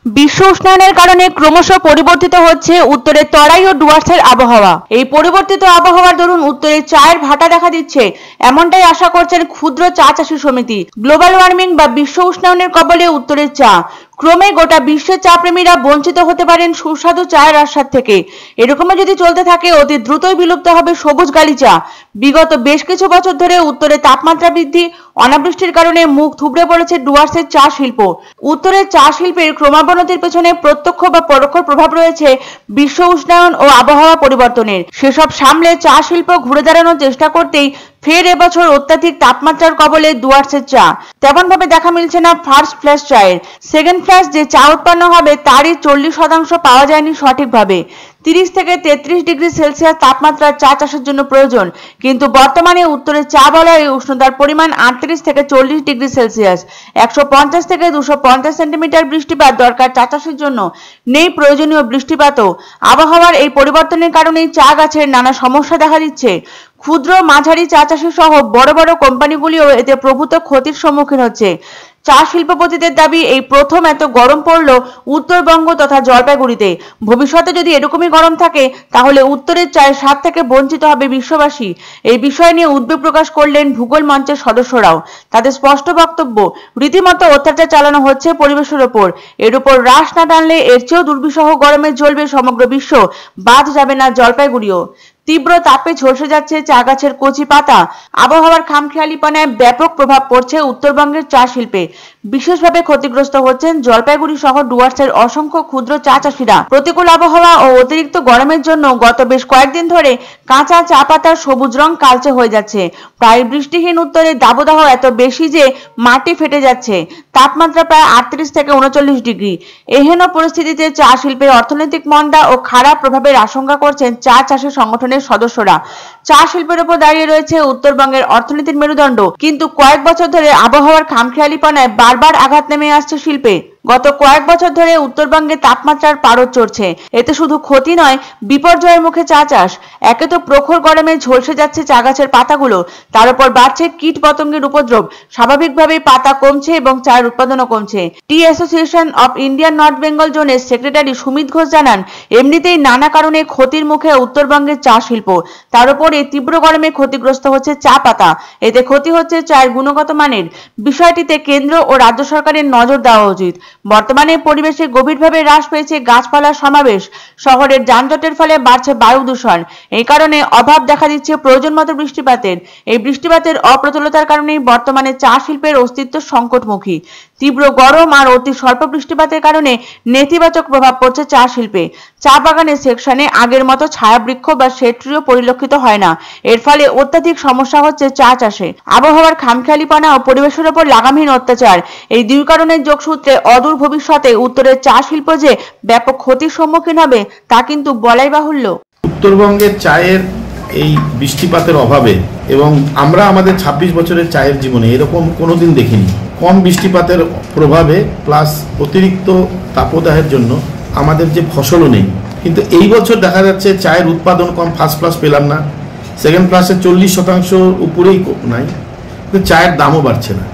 বিশ্ব উষ্ণায়নের কারণে ক্রমশ পরিবর্তিত হচ্ছে উত্তরের তরাই ও ডুয়ার্সের আবহাওয়া। এই পরিবর্তিত আবহাওয়ার দরুন উত্তরে চায়ের ভাটা দেখা দিচ্ছে, এমনটাই আশা করছেন ক্ষুদ্র চা চাষী সমিতি। গ্লোবাল ওয়ার্মিং বা বিশ্ব উষ্ণায়নের কবলে উত্তরের চা। ক্রমে গোটা বিশ্বের চা প্রেমীরা বঞ্চিত হতে পারেন সুস্বাদু চায়ের আস্বাদ থেকে। এরকমই যদি চলতে থাকে অতি দ্রুতই বিলুপ্ত হবে সবুজ গালি চা। বিগত বেশ কিছু বছর ধরে উত্তরে তাপমাত্রা বৃদ্ধি, অনাবৃষ্টির কারণে মুখ থুবড়ে পড়েছে ডুয়ার্সের চা শিল্প। উত্তরের চা শিল্পের ক্রমাবনতির পেছনে প্রত্যক্ষ বা পরোক্ষ প্রভাব রয়েছে বিশ্ব উষ্ণায়ন ও আবহাওয়া পরিবর্তনের। সেসব সামলে চা শিল্প ঘুরে দাঁড়ানোর চেষ্টা করতেই ফের এবছর অত্যাধিক তাপমাত্রার কবলে ডুয়ার্সের চা। তেমন ভাবে দেখা মিলছে না ফার্স্ট ফ্ল্যাশ চায়ের। সেকেন্ড ফ্ল্যাশ যে চা উৎপন্ন হবে তারই 40% পাওয়া যায়নি সঠিকভাবে। 30 থেকে 33 ডিগ্রি সেলসিয়াস তাপমাত্রা চা চাষের জন্য প্রয়োজন, কিন্তু বর্তমানে উত্তরের চা বলয়ে উষ্ণতার পরিমাণ 38 থেকে 40 ডিগ্রি সেলসিয়াস। 150 থেকে 250 সেন্টিমিটার বৃষ্টিপাত দরকার চা চাষের জন্য, নেই প্রয়োজনীয় বৃষ্টিপাতও। আবহাওয়ার এই পরিবর্তনের কারণেই চা গাছের নানা সমস্যা দেখা দিচ্ছে। ক্ষুদ্র মাঝারি চা চাষী সহ বড় বড় কোম্পানিগুলিও এতে প্রভূত ক্ষতির সম্মুখীন হচ্ছে। চা শিল্পপতিদের দাবি এই প্রথম এত গরম পড়ল উত্তরবঙ্গ তথা জলপাইগুড়িতে। ভবিষ্যতে যদি এরকমই গরম থাকে তাহলে উত্তরের চায়ের স্বাদ থেকে বঞ্চিত হবে বিশ্ববাসী। এই বিষয় নিয়ে উদ্বেগ প্রকাশ করলেন ভূগোল মঞ্চের সদস্যরাও। তাদের স্পষ্ট বক্তব্য, রীতিমতো অত্যাচার চালানো হচ্ছে পরিবেশের ওপর। এর উপর রাশ না টানলে এর চেয়েও দুর্বিষহ গরমে জ্বলবে সমগ্র বিশ্ব, বাদ যাবে না জলপাইগুড়িও। তীব্র তাপে ঝলসে যাচ্ছে চা গাছের কচি পাতা। আবহাওয়ার খামখেয়ালিপনায় ব্যাপক প্রভাব পড়ছে উত্তরবঙ্গের চা শিল্পে। বিশেষভাবে ক্ষতিগ্রস্ত হচ্ছেন জলপাইগুড়ি সহ ডুয়ার্সের অসংখ্য ক্ষুদ্র চা চাষিরা। প্রতিকূল আবহাওয়া ও অতিরিক্ত গরমের জন্য গত বেশ কয়েকদিন ধরে কাঁচা চা পাতার সবুজ রং কালচে হয়ে যাচ্ছে। প্রায় বৃষ্টিহীন উত্তরে দাবদাহ এত বেশি যে মাটি ফেটে যাচ্ছে। তাপমাত্রা প্রায় 38 থেকে 39 ডিগ্রি। এহেন পরিস্থিতিতে চা শিল্পের অর্থনৈতিক মন্দা ও খারাপ প্রভাবের আশঙ্কা করছেন চা চাষের সংগঠনের সদস্যরা। চা শিল্পের উপর দাঁড়িয়ে রয়েছে উত্তরবঙ্গের অর্থনীতির মেরুদণ্ড, কিন্তু কয়েক বছর ধরে আবহাওয়ার খামখেয়ালিপনায় বারবার আঘাত নেমে আসছে শিল্পে। গত কয়েক বছর ধরে উত্তরবঙ্গে তাপমাত্রার পারদ চড়ছে। এতে শুধু ক্ষতি নয়, বিপর্যয়ের মুখে চা চাষ। একে তো প্রখর গরমে ঝলসে যাচ্ছে চা গাছের পাতাগুলো, তার উপর বাড়ছে কীট পতঙ্গের উপদ্রব। স্বাভাবিকভাবেই পাতা কমছে এবং চায়ের উৎপাদনও কমছে। Tea association of Indian north Bengal জোনের সেক্রেটারি সুমিত ঘোষ জানান, এমনিতেই নানা কারণে ক্ষতির মুখে উত্তরবঙ্গের চা শিল্প, তার উপরে তীব্র গরমে ক্ষতিগ্রস্ত হচ্ছে চা পাতা। এতে ক্ষতি হচ্ছে চায়ের গুণগত মানের। বিষয়টিতে কেন্দ্র ও রাজ্য সরকারের নজর দেওয়া উচিত। বর্তমানে পরিবেশে গভীরভাবে হ্রাস পেয়েছে গাছপালার সমাবেশ। শহরের যানজটের ফলে বাড়ছে বায়ু দূষণ। এই কারণে অভাব দেখা দিচ্ছে প্রয়োজন মতো বৃষ্টিপাতের। এই বৃষ্টিপাতের অপ্রতুলতার কারণেই বর্তমানে চা শিল্পের অস্তিত্ব সংকটমুখী। তীব্র গরম আর অতি স্বল্প বৃষ্টিপাতের কারণে নেতিবাচক প্রভাব পড়ছে চা শিল্পে। চা বাগানের সেকশনে আগের মতো ছায়াবৃক্ষ বা শেড-ট্রিও পরিলক্ষিত হয় না। এর ফলে অত্যাধিক সমস্যা হচ্ছে চা চাষে। আবহাওয়ার খামখেয়ালিপনা ও পরিবেশের ওপর লাগামহীন অত্যাচার, এই দুই কারণের যোগসূত্রে অদূর ভবিষ্যতে উত্তরের চা শিল্প যে ব্যাপক ক্ষতির সম্মুখীন হবে তা কিন্তু বলাই বাহুল্য। উত্তরবঙ্গের চায়ের এই বৃষ্টিপাতের অভাবে, এবং আমরা আমাদের 26 বছরের চায়ের জীবনে এরকম কোনোদিন দেখিনি। কম বৃষ্টিপাতের প্রভাবে প্লাস অতিরিক্ত তাপদাহের জন্য আমাদের যে ফসলও নেই। কিন্তু এই বছর দেখা যাচ্ছে চায়ের উৎপাদন কম, ফার্স্ট ক্লাস পেলাম না, সেকেন্ড ক্লাসে 40% উপরেই নাই, কিন্তু চায়ের দামও বাড়ছে না।